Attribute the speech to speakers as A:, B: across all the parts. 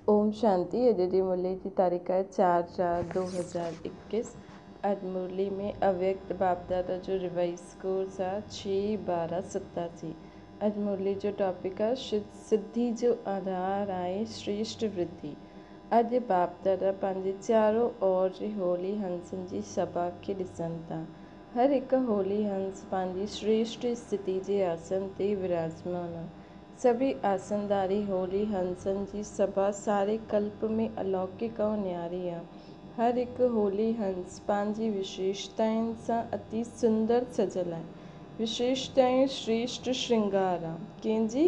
A: ओम शांति। अॼु जी मुरली जी तारीख़ है 4/4/2021। अॼु मुरली में अव्यक्त बाप दादा जो रिवाइज कोर्स आहे 6/12/87। अॼु मुरली जो टॉपिक आहे सिद्धि जो आधार आहे श्रेष्ठ वृद्धि। अॼु बाप दादा पंहिंजे चारों ओर जी होली हंसनि जी सभा खे ॾिसनि था। हर हिकु होली हंस पंहिंजी श्रेष्ठ स्थिति जे आसन ते विराजमान आहे। सभी आसनदारी होली हंसन जी सभा सारे कल्प में अलौकिक और न्यारी आहे। हर हिकु होली हंस पंहिंजी विशेषताउनि सां अति सुंदर सजल आहे। विशेषताऊं श्रेष्ठ श्रृंगार आहे कंहिंजी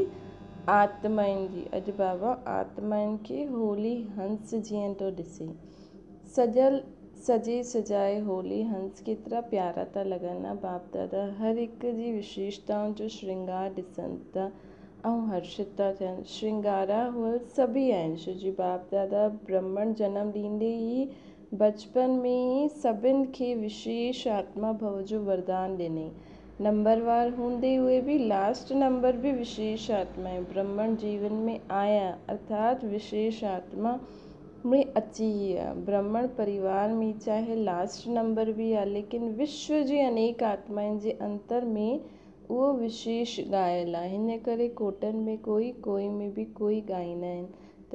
A: आत्माउनि जी। अॼु बाबा आत्माउनि खे होली हंस जीअं थो ॾिसे। सजे सजाए होली हंस केतिरा प्यारा था लॻनि। बाप दादा हर हिकु जी विशेषताउनि जो श्रृंगार ॾिसनि था ऐं हर्षित था थियनि। श्रृंगारा उहे सभी आहिनि छो जी बाप दादा ब्रह्मण जनम ॾींदे ई बचपन में ई सभिनि खे विशेष आत्मा भव जो वरदान ॾिनई। नंबरवार हूंदे हुए बि लास्ट नंबर भी विशेष आत्मा है। ब्रह्मण जीवन में आया अर्थात विशेष आत्मा में अची है। ब्रह्मण परिवार में चाहे लास्ट नंबर भी आहे लेकिन विश्व जी अनेक आत्माउनि जे अंतर में उहो विशेष ॻायल आहे। हिन करे कोटनि में कोई में भी कोई ॻाईंदा आहिनि त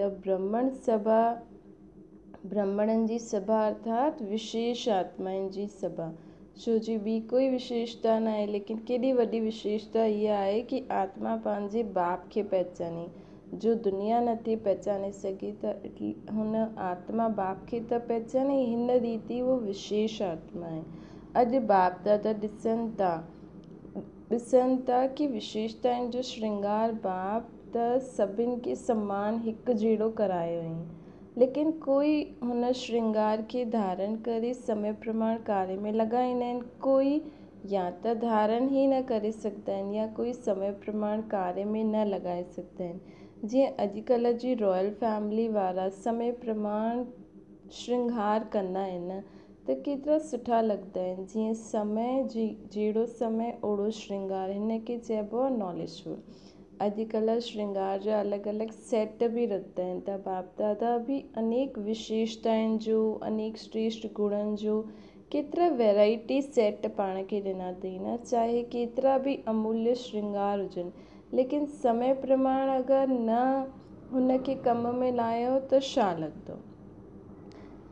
A: ब्रह्मणनि जी सभा अर्थात विशेष आत्माउनि जी सभा। छो जी ॿी कोई विशेषता न आहे लेकिन केॾी वॾी विशेषता इहा आहे कि आत्मा पंहिंजे बाप खे पहचाने। जो दुनिया नथी पहचाने सघे त हुन आत्मा बाप खे त पहचाने। हिन रीति वो विशेष आत्मा आहे। अॼु बाप दादा ॾिसनि था कि विशेषताउनि जो श्रृंगार बाप त सभिनि खे समान हिकु जहिड़ो करायो हुई लेकिन कोई हुन श्रृंगार खे धारण करे समय प्रमाण कार्य में लॻाईंदा आहिनि। कोई या त धारण ई न करे सघंदा आहिनि या कोई समय प्रमाण कार्य में न लॻाए सघंदा आहिनि। जीअं अॼुकल्ह जी रॉयल फैमिली वारा समय प्रमाण श्रृंगार कंदा आहिनि त केतिरा सुठा लॻंदा आहिनि। जीअं समय जहिड़ो समय ओड़ो श्रृंगार, हिन खे चइबो आहे नॉलेजफुल। अॼुकल्ह श्रृंगार जा अलॻि अलॻि सेट बि रखंदा आहिनि त बाप दादा बि अनेक विशेषताउनि जो अनेक श्रेष्ठ गुणनि जो केतिरा वैराइटी सेट पाण खे ॾिना अथई न। चाहे केतिरा बि अमूल्य श्रृंगार हुजनि लेकिन समय प्रमाण अगरि न हुन खे कम में लायो त छा लॻंदो।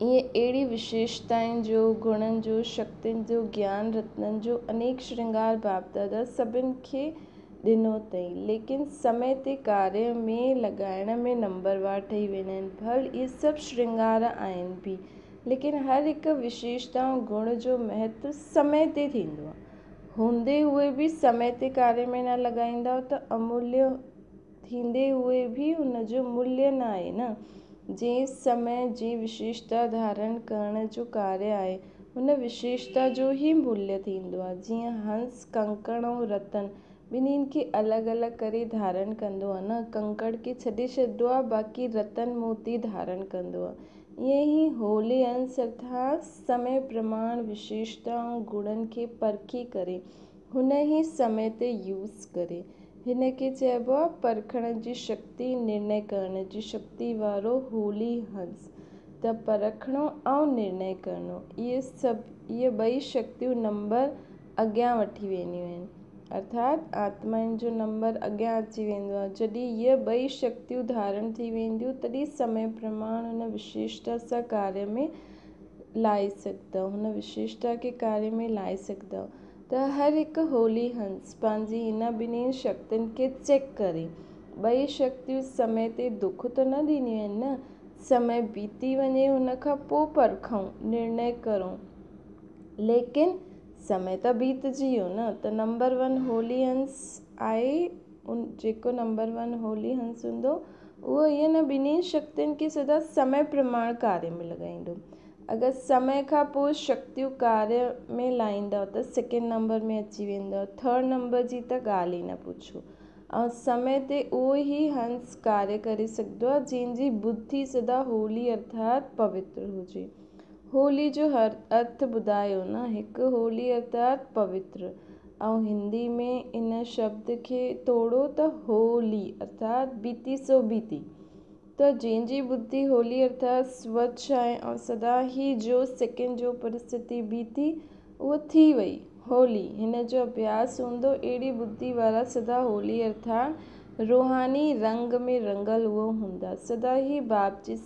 A: ईअं अहिड़ी विशेषताउनि जो गुणनि जो शक्तियुनि जो ज्ञान रत्ननि जो अनेक श्रृंगार बाप दादा सभिनि खे ॾिनो अथई लेकिन समय ते कार्य में लॻाइण में नंबरवार ठही वेंदा आहिनि। भल इहे सभु श्रृंगार आहिनि बि लेकिन हर हिकु विशेषता ऐं गुण जो महत्व समय ते थींदो आहे। हूंदे हुए बि समय ते कार्य में न लॻाईंदा त अमूल्य थींदे हुए बि हुनजो मूल्य न आहे न। जंहिं समय जी विशेषता धारण करण जो कार्य आहे हुन विशेषता जो ई मूल्य थींदो आहे। जीअं हंस कंकण ऐं रतन ॿिन्हिनि खे अलॻि अलॻि करे धारण कंदो आहे न। कंकड़ खे छॾे छॾींदो आहे बाक़ी रतन मोती धारण कंदो आहे। ईअं ई होली हंस अर्थात समय प्रमाण विशेषता ऐं गुणनि खे परखी करे हुन ई समय ते यूज़ करे। हिन खे चइबो आहे परखण जी शक्ति, निर्णय करण जी शक्ति वारो होली हंस। त परखणो ऐं निर्णय करणो इहे ॿई शक्तियूं नंबर अॻियां वठी वेंदियूं आहिनि अर्थात आत्माउनि जो नंबर अॻियां अची वेंदो आहे। जॾहिं इहे ॿई शक्तियूं धारण थी वेंदियूं तॾहिं समय प्रमाण हुन विशेषता सां कार्य में लाइ सघंदव। हुन विशेषता खे कार्य में लाइ सघंदव त हर हिकु होली हंस पंहिंजी हिन ॿिन्हिनि शक्तियुनि खे चेक करे। ॿई शक्तियूं समय ते दुख त न ॾींदियूं आहिनि न। समय बीती वञे हुन खां पोइ परखूं निर्णय करूं लेकिन समय त बीतजी वियो न। त नंबर 1 होली हंस आहे जेको नंबर 1 होली हंस हूंदो उहो ईअं न ॿिन्हिनि शक्तियुनि खे सदा समय प्रमाण कार्य में लॻाईंदो। अगरि समय खां पोइ शक्तियूं कार्य में लाईंदव त सेकेंड नंबर में अची वेंदव। थर्ड नंबर जी त ॻाल्हि ई न पुछो। ऐं समय ते उहो ई हंस कार्य करे सघंदो आहे जंहिंजी बुद्धि सदा होली अर्थात पवित्र हुजे। होली जो हर अर्थ ॿुधायो न। हिकु होली अर्थात पवित्र ऐं हिंदी में इन शब्द खे तोड़ो त होली अर्थात बीती सो बीती। त जंहिंजी बुद्धि होली अर्थात स्वच्छ आहे ऐं सदा ही जो सेकेंड जो परिस्थिति बीती उहा थी वई होली, हिन जो अभ्यास हूंदो। अहिड़ी बुद्धि वारा सदा होली अर्थात रूहानी रंग में रंगल उहो हूंदा, सदा ही बाप जे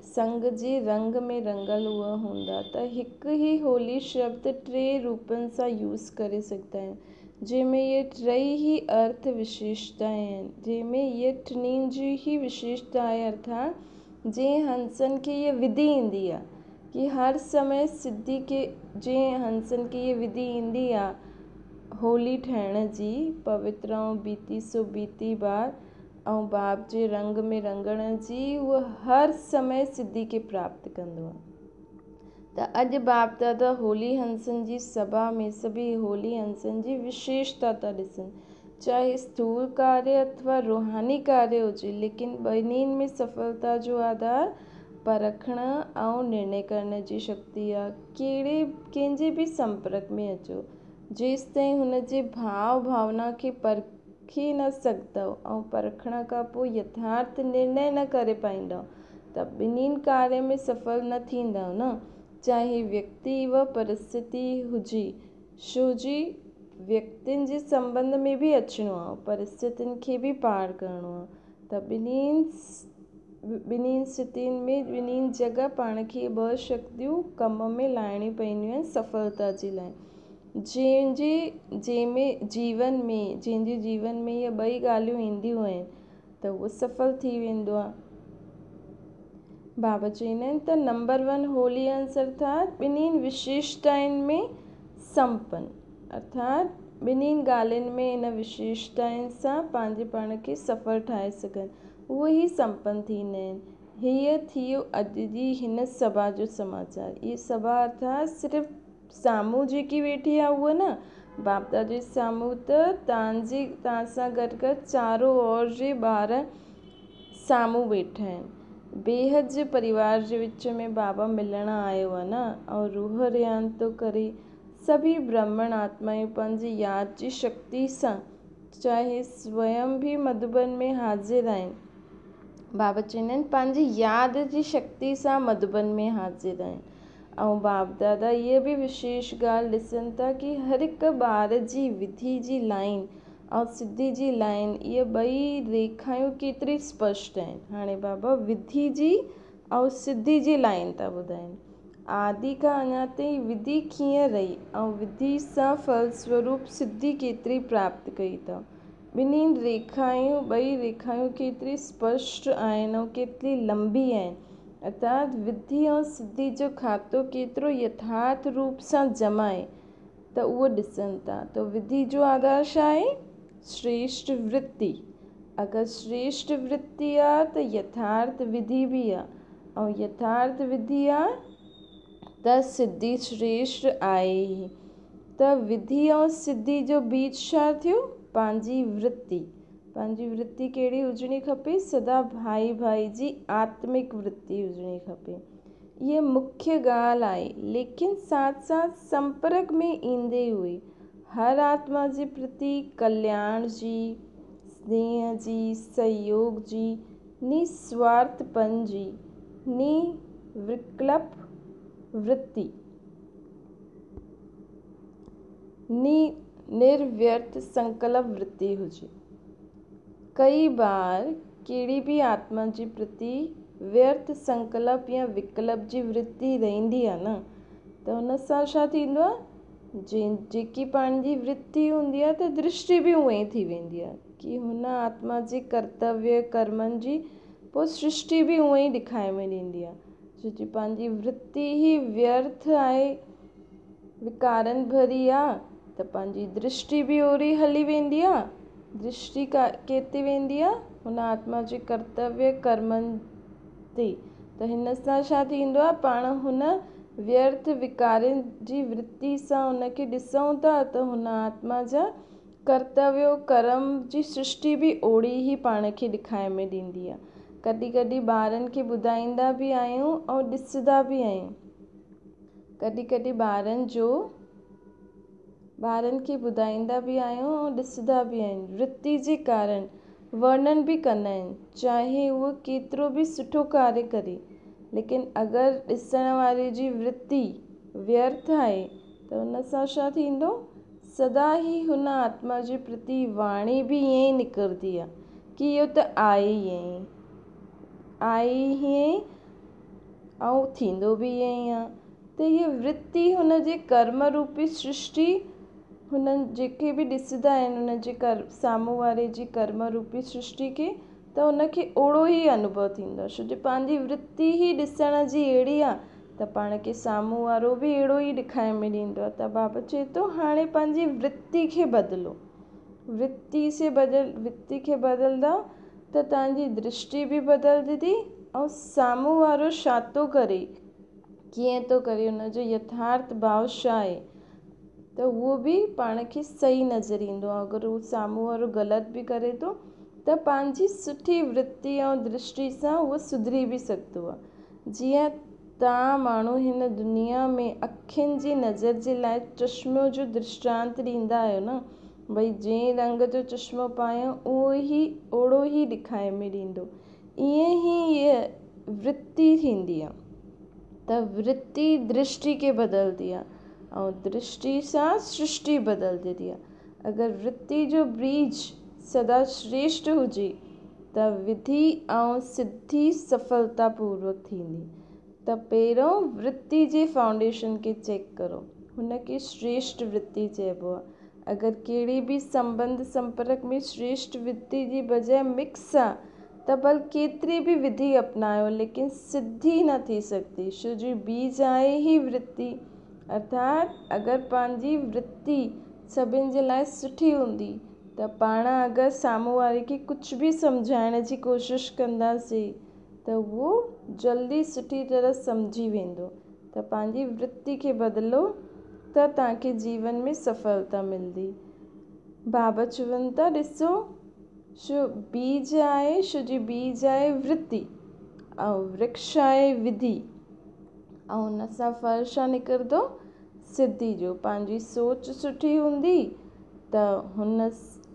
A: संग जे रंग में रंगल उहा हूंदा। त हिकु ही होली शब्द टे रूपनि सां यूज़ करे सघंदा आहियूं, जंहिंमें इहे टई ही अर्थ विशेषताएं आहिनि, जंहिंमें इहे टिन्हिनि जी ही विशेषता आहे अर्थात जंहिं हंसनि खे इहा विधि ईंदी आहे कि हर समय सिद्धि के जंहिं हंसनि खे इहा विधि ईंदी आहे होली ठाहिण जी, पवित्र ऐं बीती सो बीती बार ऐं बाप जे रंग में रंगण जी, उहा हर समय सिद्धि खे प्राप्त कंदो आहे। त अॼु बाप दादा होली हंसनि जी सभा में सभी होली हंसनि जी विशेषता था ॾिसनि, चाहे स्थूल कार्य अथवा रूहानी कार्य हुजे, लेकिन ॿिन्हिनि में सफलता जो आधार परखण ऐं निर्णय करण जी शक्ति आहे। कंहिंजे बि संपर्क में अचो, जेसिताईं हुन जे भाव भावना खे परखी न सघंदव ऐं परखण खां पोइ यथार्थ निर्णय न करे पाईंदव त ॿिन्हिनि कार्य में सफल न थींदव न, चाहे व्यक्ति व परिस्थिति हुजे। छो जी व्यक्तियुनि जे संबंध में बि अचिणो आहे, परिस्थितियुनि खे बि पार करिणो आहे। त ॿिन्हिनि स्थितियुनि में ॿिन्हिनि जॻह पाण खे ॿ शक्तियूं कम में लाइणियूं पवंदियूं आहिनि सफलता जे लाइ। जंहिंजे जीवन में इहे ॿई ॻाल्हियूं ईंदियूं आहिनि त उहो सफल थी वेंदो आहे। बाबा चवंदा आहिनि त नंबर 1 होली हंस अर्थात ॿिन्हिनि विशेषताउनि में संपन्न, अर्थात ॿिन्हिनि ॻाल्हियुनि में इन विशेषताउनि सां पंहिंजे पाण खे सफल ठाहे सघनि, उहे ई संपन्न थींदा आहिनि। हीअ थियो अॼु जी हिन सभा जो समाचार। इहा सभा अर्थात सिर्फ़ु साम्हूं जेकी वेठी आहे उहा न, बाप दादा जे साम्हूं त तव्हां सां गॾु चारों ओर जे ॿार साम्हूं वेठा आहिनि। बेहद जे परिवार जे विच में बाबा मिलण आयो आहे न, ऐं रूह रियान थो करे। सभी ब्राह्मण आत्मायूं पंहिंजी यादि जी शक्ति सां चाहे स्वयं बि मधुबन में हाज़िर आहिनि। बाबा चवंदा आहिनि पंहिंजी यादि जी शक्ति सां मधुबन में हाज़िर आहिनि। ऐं बाप दादा इहा बि विशेष ॻाल्हि ॾिसनि था कि हर हिकु ॿार जी विधि जी लाइन ऐं सिद्धि जी लाइन, इहे ॿई रेखायूं केतिरी स्पष्ट आहिनि। हाणे बाबा विधि जी ऐं सिद्धि जी लाइन था ॿुधाइनि। आदि खां अञा ताईं विधि कीअं रही ऐं विधि सां फलस्वरूप सिद्धि केतिरी प्राप्त कई अथव। ॿई रेखायूं केतिरी स्पष्ट आहिनि ऐं केतिरी लंबी आहिनि, अर्थात विधि ऐं सिद्धि जो खातो केतिरो यथार्थ रूप सां जमा आहे त उहो ॾिसनि था। त विधि जो आधार छा आहे? श्रेष्ठ वृत्ति। अगरि श्रेष्ठ वृत्ति आहे त यथार्थ विधि बि आहे, ऐं यथार्थ विधि आहे त सिद्धि श्रेष्ठ आहे। त विधि ऐं सिद्धि जो बीच छा थियो? पंहिंजी वृत्ति कहिड़ी हुजणी खपे? सदा भाई जी आत्मिक वृत्ति हुजणी खपे। इहा मुख्य ॻाल्हि आहे, लेकिन साथ साथ संपर्क में ईंदे हुए हर आत्मा जे प्रति कल्याण जी, स्नेह जी, सहयोग जी, निस्वार्थपन जी, निर्विकल्प वृत्ति, निर्व्यर्थ संकल्प वृत्ति हुजे। कई बार कहिड़ी बि आत्मा जे प्रति व्यर्थ संकल्प या विकल्प जी वृत्ति रहंदी आहे न, त हुन सां छा थींदो आहे? जेकी पंहिंजी वृत्ति हूंदी आहे त दृष्टि बि उहा ई थी वेंदी आहे कि हुन आत्मा जे कर्तव्य कर्मनि जी पोइ सृष्टि बि उहा ई ॾेखारे में ॾींदी आहे। छो जी पंहिंजी वृत्ति ई व्यर्थ आहे, विकारनि भरी आहे, त पंहिंजी दृष्टि बि ओड़ी हली वेंदी आहे। दृष्टि केती वेंदी आहे? हुन आत्मा जे कर्तव्य कर्मनि ते। त हिन सां छा थींदो आहे? पाण हुन व्यर्थ विकारनि जी वृत्ति सां हुनखे ॾिसूं था त हुन आत्मा जा कर्तव्य कर्म जी सृष्टि बि ओड़ी ई पाण खे ॾेखारे में ॾींदी आहे। कॾहिं कॾहिं ॿारनि खे ॿुधाईंदा बि आहियूं ऐं ॾिसंदा बि आहियूं। कॾहिं कॾहिं ॿारनि खे ॿुधाईंदा बि आहियूं ऐं ॾिसंदा बि आहियूं। वृत्ति जे कारण वर्णन बि कंदा आहिनि, चाहे उहो केतिरो बि सुठो कार्य करे। लेकिन अगरि ॾिसण वारे जी वृत्ति व्यर्थ आहे त उन सां छा थींदो, सदा ई हुन आत्मा जे प्रति वाणी बि ईअं ई निकिरंदी आहे कि इहो त आहे ईअं ई, आहे हीअं ऐं थींदो बि ईअं ई आहे। त इहा वृत्ति हुन जे कर्म रूपी सृष्टि, हुननि जेके बि ॾिसंदा आहिनि हुन जे साम्हूं वारे जी कर्म रूपी सृष्टि खे, त उनखे ओड़ो ई अनुभव थींदो, छो जो पंहिंजी वृत्ति ई ॾिसण जी अहिड़ी आहे त पाण खे साम्हूं वारो बि अहिड़ो ई ॾेखारे में ॾींदो आहे। त बाबा चए थो हाणे पंहिंजी वृत्ति खे बदिलो, वृत्ति खे बदिलंदा त तव्हांजी दृष्टि बि बदिलजंदी ऐं साम्हूं वारो छा थो करे, कीअं थो करे, हुनजो यथार्थ भाव छा आहे, त उहो बि पाण खे सही नज़र ईंदो आहे। अगरि उहो साम्हूं वारो ग़लति बि करे थो त पंहिंजी सुठी वृत्ति ऐं दृष्टि सां उहो सुधरी बि सघंदो आहे। जीअं तव्हां माण्हू हिन दुनिया में अखियुनि जी नज़र जे लाइ चश्मो जो दृष्टांत ॾींदा आहियो न, भई जंहिं रंग जो चश्मो पायूं ओड़ो ई ॾेखारे में ॾींदो, ईअं ई इहा वृत्ति थींदी आहे। त वृत्ति दृष्टि खे बदिलंदी आहे ऐं दृष्टि सां सृष्टि बदिलजंदी आहे। अगरि वृत्ति जो बीज सदा श्रेष्ठ हुजे त विधि ऐं सिद्धि सफलतापूर्वक थींदी। त पहिरों वृत्ति जे फाउंडेशन खे चेक करो, हुनखे श्रेष्ठ वृत्ति चइबो आहे। अगरि कहिड़ी बि संबंध संपर्क में श्रेष्ठ वृत्ति जी बजाय मिक्स आहे त भल केतिरी बि विधि अपनायो लेकिन सिद्धि न थी सघंदी, छो जो बीज आहे ई वृत्ति। अर्थात अगरि पंहिंजी वृत्ति सभिनि जे लाइ सुठी हूंदी त पाण अगरि साम्हूं वारे खे कुझु बि सम्झाइण जी कोशिशि कंदासीं त उहो जल्दी सुठी तरह सम्झी वेंदो। त पंहिंजी वृत्ति खे बदिलो त तव्हांखे जीवन में सफलता मिलंदी। बाबा चवनि था ॾिसो, छो बीज आहे, छो जो बीज आहे वृत्ति ऐं वृक्ष आहे विधि ऐं हुन सां फल छा निकिरंदो, सिद्धि जो। पंहिंजी सोच सुठी हूंदी त हुन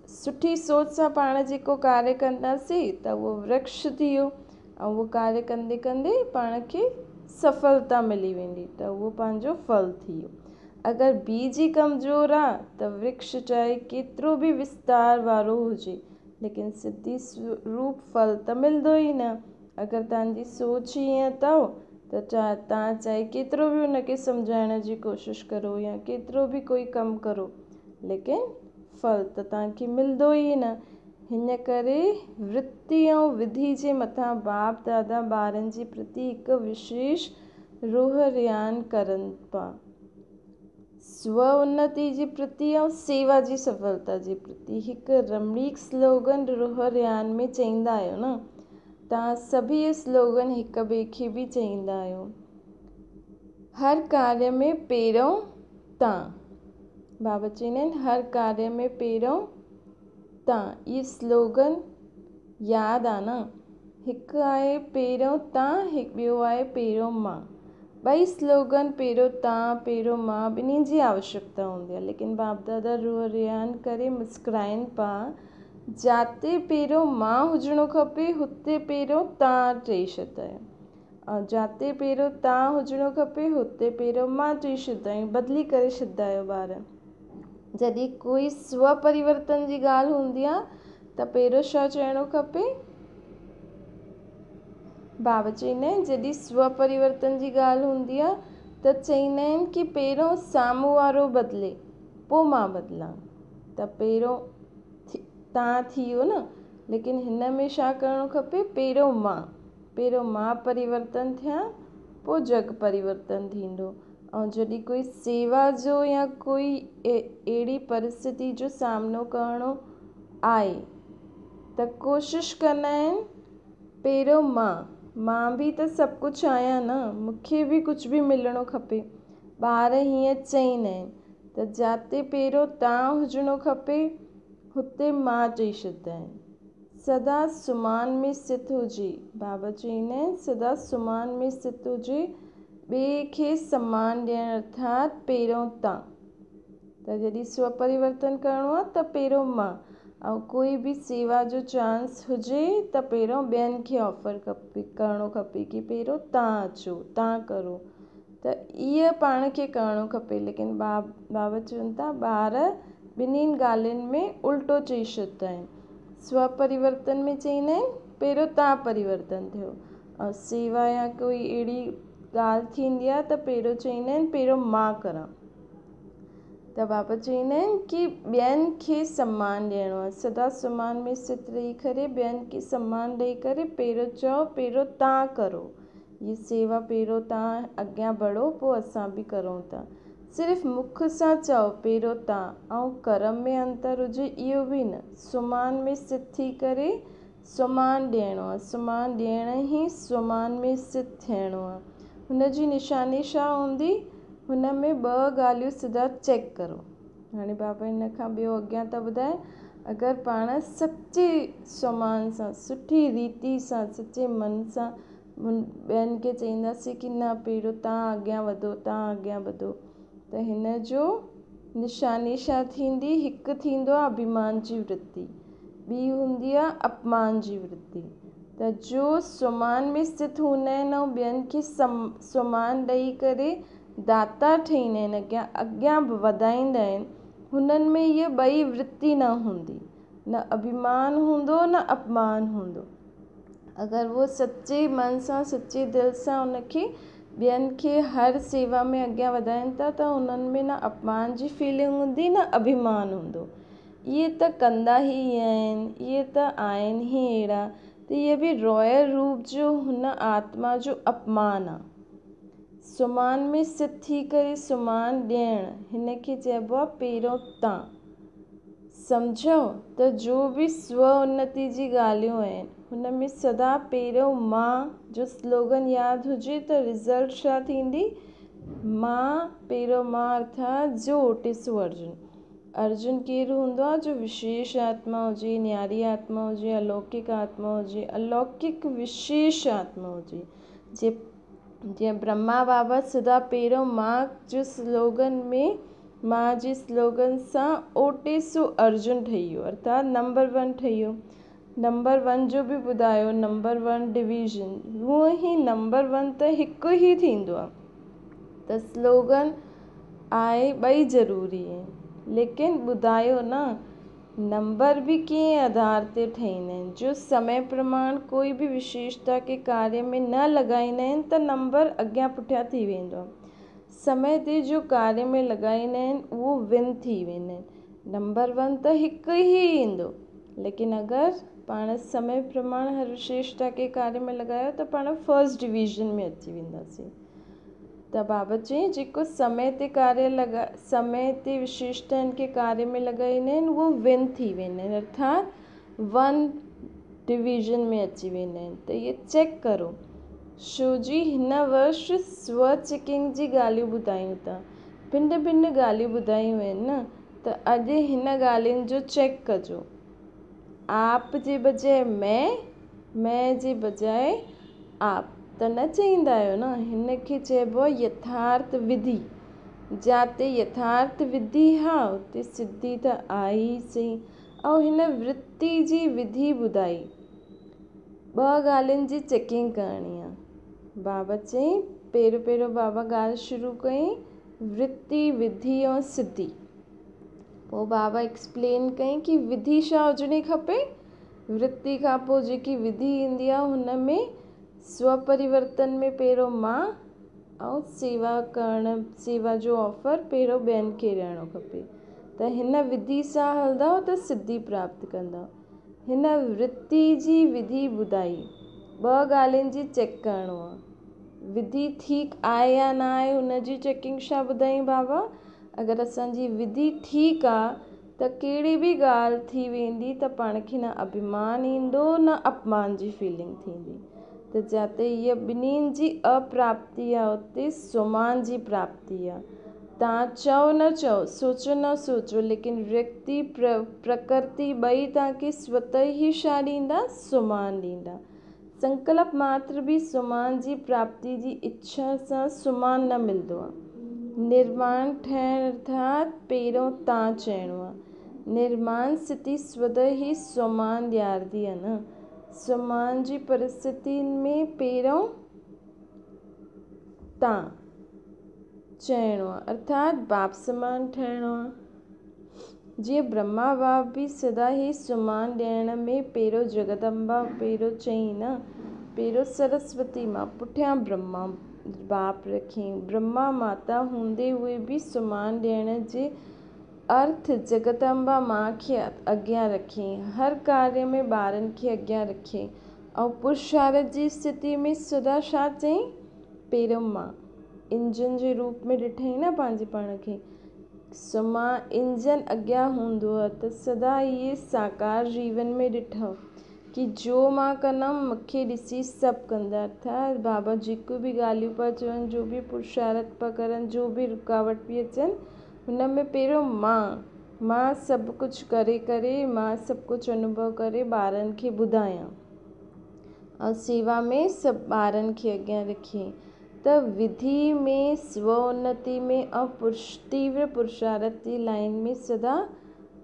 A: सुठी सोच सां पाण जेको कार्य कंदासीं त उहो वृक्ष थी वियो ऐं उहो कार्य कंदे कंदे पाण खे सफलता मिली वेंदी त उहो पंहिंजो फल थी वियो। अगरि बीज ई कमज़ोर आहे त वृक्ष चाहे केतिरो बि विस्तार वारो हुजे लेकिन सिद्धि रूप फल त मिलंदो ई न। अगरि तव्हांजी सोच ईअं अथव त तव्हां चाहे केतिरो बि हुनखे सम्झाइण जी कोशिशि करो या केतिरो बि कोई कमु करो लेकिन फल त तव्हांखे मिलंदो ई न। हिन करे वृत्ति ऐं विधि जे मथां बाप दादा ॿारनि जे प्रति हिकु विशेष रूह रियान करनि पिया। स्व उन्नति जे प्रति ऐं सेवा जी सफलता जे प्रति हिकु रमणीक स्लोगन रूह रियान में चईंदा आहियो न। तव्हां सभी इहे स्लोगन हिक ॿिए खे बि चईंदा आहियो। हर कार्य में पहिरों तव्हां, बाबा चईंदा आहिनि हर कार्य में पहिरों तव्हां, इहे स्लोगन यादि आहे न। हिकु आहे पहिरों तव्हां, ॿियो आहे पहिरों मां। ॿई स्लोगन पहिरों तव्हां पहिरों मां ॿिन्ही जी आवश्यकता हूंदी आहे, लेकिन बाप दादा रूह रियान करे मुस्कुराइनि पिया, जिते पहिरों मां हुजणो खपे हुते पहिरों तव्हां चई छॾंदा आहियो ऐं जिते पहिरों तव्हां हुजणो खपे हुते पहिरों मां चई छॾंदा आहियूं, बदिली करे छॾंदा आहियो ॿार। जॾहिं कोई स्व परिवर्तन जी ॻाल्हि हूंदी आहे त पहिरों छा चइणो खपे, बाबा चईंदा आहिनि जॾहिं स्व परिवर्तन जी ॻाल्हि हूंदी आहे त चईंदा आहिनि कि पहिरों साम्हूं वारो बदिले पोइ मां बदिलां। त पहिरों तव्हां थी वियो न, लेकिन हिन में छा करणो खपे, पहिरों मां परिवर्तन थियां पोइ जग परिवर्तन थींदो। ऐं जॾहिं कोई सेवा जो या कोई अहिड़ी परिस्थिति जो सामनो करणो आहे त कोशिशि कंदा आहिनि पहिरों मां बि त सभु कुझु आहियां न, मूंखे बि कुझु बि मिलणो खपे। ॿार हीअं चईंदा आहिनि त जिते पहिरों तव्हां हुजणो खपे हुते मां चई छॾंदा आहिनि। सदा सुमान में स्थित हुजे, बाबा चईंदा आहिनि सदा सुमान में स्थित हुजे, ॿिए खे सम्मान ॾियणु अर्थात पहिरों तव्हां। त जॾहिं स्व परिवर्तन करिणो आहे त पहिरों मां ऐं कोई बि सेवा जो चांस हुजे त पहिरों ॿियनि खे ऑफर करिणो खपे कि पहिरों तव्हां अचो, तव्हां करो। त इहा पाण खे करिणो खपे। लेकिन बाबा चवनि था ॿार ॿिन्हिनि ॻाल्हियुनि में उल्टो चई छॾंदा आहिनि। स्व परिवर्तन में चईंदा आहिनि पहिरियों तव्हां परिवर्तन थियो, ऐं सेवा या कोई अहिड़ी ॻाल्हि थींदी आहे त पहिरियों चईंदा आहिनि पहिरियों मां करां। त बाबा चईंदा आहिनि कि ॿियनि खे सम्मान ॾियणो आहे, सदा सम्मान में स्थित रही करे ॿियनि खे सम्मान ॾेई करे पहिरियों चओ पहिरियों तव्हां करो, हीअ सेवा पहिरियों तव्हां अॻियां बढ़ो, पोइ असां बि करूं था। सिर्फ़ु मुख सां चओ पहिरियों तव्हां ऐं कर्म में अंतर हुजे इहो बि न। सुमान में स्थित थी करे सुमान ॾियणो आहे, सुमान ॾियण ई सुमान में स्थित थियणो आहे। हुनजी निशानी छा हूंदी? हुन में 2 ॻाल्हियूं सिधा चेक करो। हाणे बाबा हिन खां ॿियो अॻियां था ॿुधाए, अगरि पाण सचे सुमान सां, सुठी रीति सां, सचे मन सां ॿियनि खे चईंदासीं कि न पहिरियों तव्हां अॻियां वधो, तव्हां अॻियां वधो, त हिन जो निशानी छा थींदी? हिकु थींदो आहे अभिमान जी वृत्ति, ॿी हूंदी आहे अपमान जी वृत्ति। त जो सुमान में स्थित हूंदा आहिनि ऐं ॿियनि खे सुमान ॾेई करे दाता ठहींदा आहिनि, अॻियां वधाईंदा आहिनि, हुननि में इहे ॿई वृत्ति न हूंदी, न अभिमान हूंदो न अपमान हूंदो। अगरि वो सचे मन सां, सचे दिलि सां उनखे ॿियनि खे हर सेवा में अॻियां वधाइनि था त उन्हनि में न अपमान जी फीलिंग हूंदी न अभिमान हूंदो। इहे त कंदा ई आहिनि, इहे त आहिनि ई अहिड़ा, त इहे बि रॉयल रूप जो हुन आत्मा जो अपमान आहे। सुमान में स्थित थी करे सुमान ॾियणु, हिन खे चइबो आहे पहिरियों तव्हां। सम्झो त जो बि स्व उन्नति जी ॻाल्हियूं आहिनि हुन में सदा पहिरियों मां जो स्लोगन यादि हुजे त रिज़ल्ट छा थींदी? मां, पहिरियों मां अर्थात जो ओटिसो अर्जुन। अर्जुन केरु हूंदो आहे? जो विशेष आत्मा हुजे, न्यारी आत्मा हुजे, अलौकिक आत्मा हुजे, अलौकिक विशेष आत्मा हुजे। जीअं ब्रह्मा बाबा सदा पहिरियों मां जो स्लोगन में, मां जे स्लोगन सां ओटिसो अर्जुन ठही वियो, अर्थात नंबर 1 ठही वियो। नंबर 1 जो बि ॿुधायो, नंबर 1 डिवीज़न, हूअं ई नंबर 1 त हिकु ई थींदो आहे। त स्लोगन आहे, ॿई ज़रूरी आहिनि, लेकिन ॿुधायो न नंबर बि कीअं आधार ते ठहींदा आहिनि। जो समय प्रमाण कोई बि विशेषता के कार्य में न लॻाईंदा आहिनि त नंबर अॻियां पुठियां थी वेंदो आहे। समय ते जो कार्य में लॻाईंदा आहिनि उहो विन थी वेंदा आहिनि। नंबर 1 त हिकु ई ईंदो, लेकिन अगरि पाण समय प्रमाण हर विशेषता के कार्य में लॻायो त पाण फर्स्ट डिवीज़न में अची वेंदासीं। त बाबा चई जेको समय ते विशेषताउनि खे कार्य में लॻाईंदा आहिनि उहो विन थी वेंदा आहिनि, अर्थात 1 डिवीज़न में अची वेंदा आहिनि। त इहे चेक करो, छो जी हिन वर्ष स्व चेकिंग जी ॻाल्हियूं ॿुधायूं था, भिन्न भिन्न ॻाल्हियूं ॿुधायूं आहिनि न, त अॼु हिन ॻाल्हियुनि जो चेक कजो। आप जे बजाए मैं जे बजाए आप त न चईंदा आहियो न, हिन खे चइबो आहे यथार्थ विधि। जिते यथार्थ विधि हा उते सिद्धि त आई ई सही। ऐं हिन वृत्ति जी विधि ॿुधाई, 2 ॻाल्हियुनि जी चेकिंग करणी आहे। बाबा चई पहिरियों बाबा ॻाल्हि शुरू कई वृत्ति, विधि ऐं सिद्धि। पोइ बाबा एक्सप्लेन कई कि विधि छा हुजणी खपे। वृत्ति खां पोइ जेकी विधि ईंदी आहे हुन में स्व परिवर्तन में पहिरियों मां ऐं सेवा जो ऑफर पहिरियों ॿियनि खे ॾियणो खपे। त हिन विधि सां हलंदव त सिद्धि प्राप्त कंदव। हिन वृत्ति जी विधि ॿुधाई, 2 ॻाल्हियुनि जी चेक करिणो आहे, विधि ठीकु आहे या न आहे, हुनजी चेकिंग छा ॿुधाई बाबा? अगरि असांजी विधि ठीकु आहे त कहिड़ी बि ॻाल्हि थी वेंदी त पाण खे न अभिमान ईंदो न अपमान जी फीलिंग थींदी। त जिते इहा ॿिन्हिनि जी अप्राप्ति आहे उते सुमान जी प्राप्ति आहे। तव्हां चओ न चओ, सोचो न सोचो, लेकिन व्यक्ति प्रकृति ॿई तव्हांखे स्वतः ई छा ॾींदा? सुमान ॾींदा। संकल्प मात्र बि सुमान जी प्राप्ति जी इच्छा सां सुमान न मिलंदो आहे। निर्माण ठहिण अर्थात पहिरियों तव्हां चइणो आहे। निर्माण स्थिति स्वतः ही स्वमान ॾियारदी आहे न। स्वमान जी परिस्थितियुनि में पहिरों तव्हां चइणो आहे, अर्थात बाप समान ठहिणो आहे। जीअं ब्रह्मा बाप बि सदा ई स्वमान ॾियण में पहिरों जगदम्बा पहिरों चई न, पहिरों सरस्वती मां, पुठियां ब्रह्मा बाप रखियईं। ब्रह्मा माता हूंदे हुए बि स्वमान ॾियण जे अर्थ जगदम्बा मां खे अॻियां रखियईं। हर कार्य में ॿारनि खे अॻियां रखियईं। ऐं पुरुषार्थ जी स्थिति में सदा छा चई, पहिरों मां इंजन जे रूप में ॾिठईं न पंहिंजे पाण खे। मां इंजन अॻियां हूंदो आहे त सदा इहे साकार जीवन में ॾिठो कि जो मां कंदमि मूंखे ॾिसी सभु कंदा। अर्थात बाबा जेको बि ॻाल्हियूं पिया चवनि, जो बि पुरुषार्थ पिया करनि, जो बि रुकावट पई अचनि, हुन में पहिरों मां सभु कुझु करे मां सभु कुझु अनुभव करे ॿारनि खे ॿुधायां। ऐं सेवा में सभु ॿारनि खे अॻियां रखियईं। त विधि में, स्व उन्नति में ऐं तीव्र पुरुषार्थ जी लाइन में सदा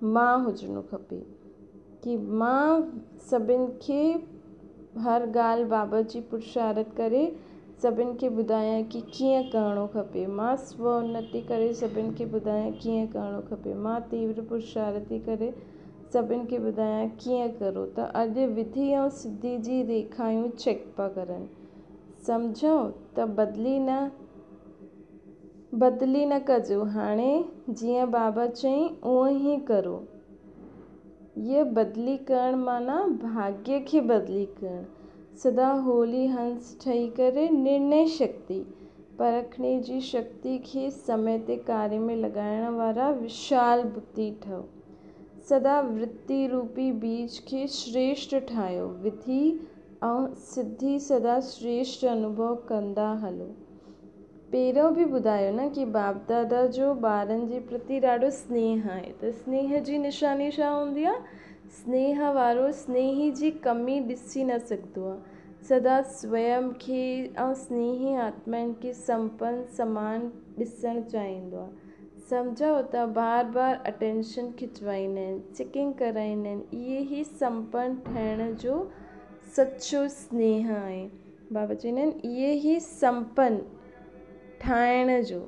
A: मां हुजणो खपे कि मां सभिनि खे हर ॻाल्हि बाबा जी पुरुषार्थ करे सभिनि खे ॿुधायां कि कीअं करिणो खपे। मां स्व उन्नति करे सभिनि खे ॿुधायां कीअं करिणो खपे। मां तीव्र पुरुषार्थी करे सभिनि खे ॿुधायां कीअं करो। त अॼु विधि ऐं सिद्धि जी रेखायूं चेक पिया करनि, सम्झो। त बदिली न कजो, हाणे जीअं बाबा चई उअं ई करो। ये बदिली करणु माना भाग्य खे बदिली करणु। सदा होली हंस ठही करे निर्णय शक्ति, परखणे जी शक्ति खे समय ते कार्य में लॻाइण वारा विशाल बुद्धि ठहो। सदा वृत्ति रूपी बीज खे श्रेष्ठ ठाहियो। विधि ऐं सिद्धि सदा श्रेष्ठ अनुभव कंदा हलो। पहिरों बि ॿुधायो न कि बाप दादा जो ॿारनि जे प्रति ॾाढो स्नेह आहे। त स्नेह जी निशानी छा हूंदी आहे? स्नेह वारो स्नेही जी कमी ॾिसी न सघंदो आहे। सदा स्वयं खे ऐं स्नेही आत्माउनि खे संपन्न समान ॾिसणु चाहींदो आहे। सम्झो त बार बार अटेंशन खिचवाईंदा आहिनि, चेकिंग कराईंदा आहिनि। इहे ई संपन्न ठहिण जो सचो स्नेह आहे। बाबा चवंदा आहिनि इहे ई संपन्न ठाहिण जो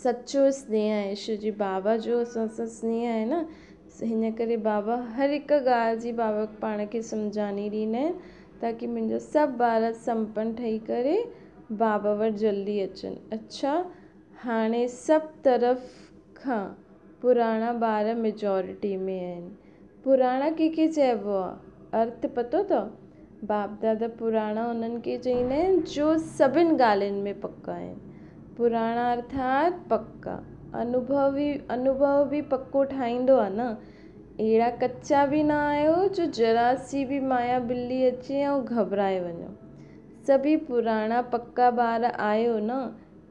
A: सचो स्नेह आहे। शिव जी बाबा जो असां सां स्नेह आहे न, हिन करे बाबा हर हिकु ॻाल्हि जी बाबा पाण खे सम्झानी ॾींदा आहिनि ताकी मुंहिंजा सभु ॿार संपन्न ठही करे बाबा वटि जल्दी अचनि। अच्छा, हाणे सभु तरफ़ खां पुराणा ॿार मेजॉरिटी में आहिनि। पुराणा कंहिंखे चइबो आहे? अर्थ पतो अथव? बाप दादा पुराणा उन्हनि खे चवंदा आहिनि जो सभिनि ॻाल्हियुनि में पका आहिनि। पुराणा अर्थात पक्का। अनुभव बि पक्को ठाहींदो आहे न। अहिड़ा कचा बि न आहियो जो जरा सी बि माया बिल्ली अचे ऐं घबराए वञो। सभी पुराणा पक्का ॿार आहियो न।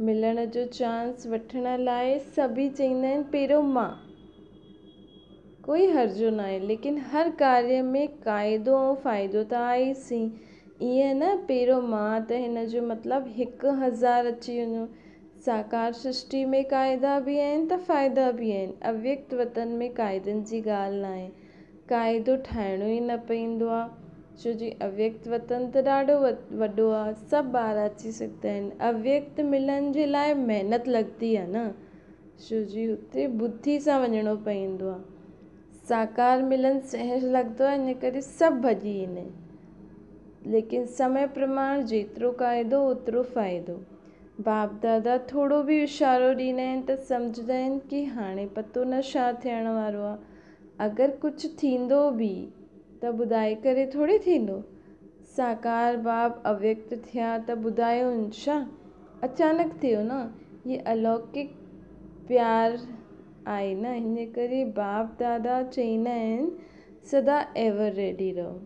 A: मिलण जो चांस वठण लाइ सभी चवंदा आहिनि पहिरों मां। कोई हर्जो न आहे, लेकिन हर कार्य में क़ाइदो ऐं फ़ाइदो त आहे ई सी। ईअं न पहिरों मां त हिन जो मतिलबु 1000 अची वञो। साकार सृष्टि में क़ाइदा बि आहिनि त फ़ाइदा बि आहिनि। अव्यक्त वतन में क़ाइदनि जी ॻाल्हि न आहे। क़ाइदो ठाहिणो ई न पवंदो आहे, छो जी अव्यक्त वतन त ॾाढो वॾो आहे। सभु ॿार अची सघंदा आहिनि। अव्यक्त मिलण जे लाइ महिनत लॻंदी आहे न, छो जी हुते बुद्धि सां वञिणो पवंदो आहे। साकार मिलन सहज लॻंदो आहे, इन करे सभु भॼी ईंदा आहिनि। लेकिन समय प्रमाण जेतिरो क़ाइदो ओतिरो फ़ाइदो। बाप दादा थोरो बि इशारो ॾींदा आहिनि त सम्झंदा आहिनि कि हाणे पतो न छा थियण वारो आहे। अगरि कुझु थींदो बि त ॿुधाए करे थोरी थींदो। साकार बाप अव्यक्त थिया त ॿुधायो छा? अचानक थियो न। ये अलौकिक प्यार आहे न, हिन करे बाप दादा चवंदा आहिनि सदा एवर रेडी रहो।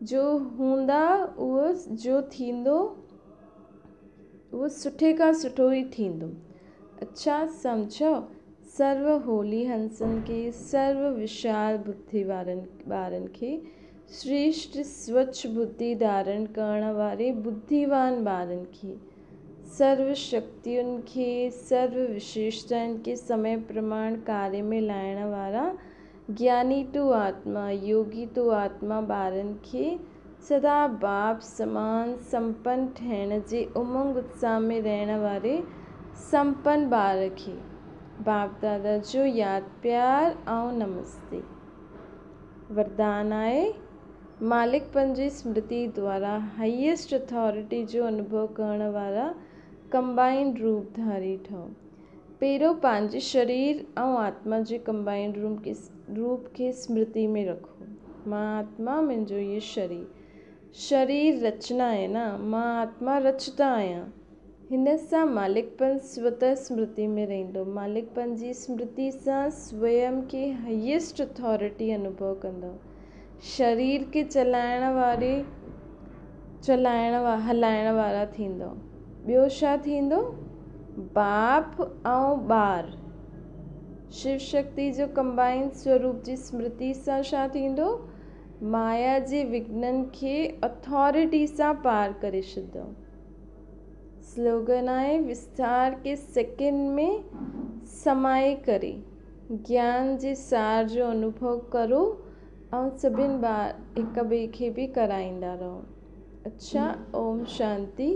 A: जो हूंदा उहो जो थींदो उहो सुठे खां सुठो ई थींदो। अच्छा, सम्झो। सर्व होली हंसनि खे, सर्व विशाल बुद्धि वारनि ॿारनि खे, श्रेष्ठ स्वच्छ बुद्धि धारण करण वारे बुद्धिवान ॿारनि खे, सर्व शक्तियुनि खे सर्व विशेषताउनि खे समय प्रमाण कार्य में लाइण वारा ज्ञानी टू आत्मा योगी टू आत्मा ॿारनि खे सदा बाप समान संपन्न ठहिण जे उमंग उत्साह में रहण वारे संपन्न ॿार खे बाप दादा जो यादि प्यार ऐं नमस्ते। वरदान आहे मालिकपन जी स्मृति द्वारा हाईएस्ट अथॉरिटी जो अनुभव करण वारा कंबाइंड रूपधारी ठहो। पहिरियों पंहिंजे शरीर ऐं आत्मा जे कंबाइंड रूप खे स्मृति में रखो। मां आत्मा मुंहिंजो ये शरीर रचना आहे न, मां आत्मा रचता आहियां। हिन सां मालिकपन स्वतः स्मृति में रहंदो। मालिकपन जी स्मृति सां स्वयं खे हाईएस्ट अथॉरिटी अनुभव कंदो। शरीर खे हलाइण वारा थींदो। ॿियो छा थींदो? बाप ऐं ॿार शिव शक्ति जो कंबाइंड स्वरूप जी स्मृति सां छा थींदो? माया जे विघ्ननि खे अथॉरिटी सां पार करे छॾंदो। स्लोगन आहे विस्तार के सेकंड में समाए करे ज्ञान जे सार जो अनुभव करो ऐं सभिनि ॿार हिक ॿिए खे बि कराईंदा रहो। अच्छा, ओम शांति।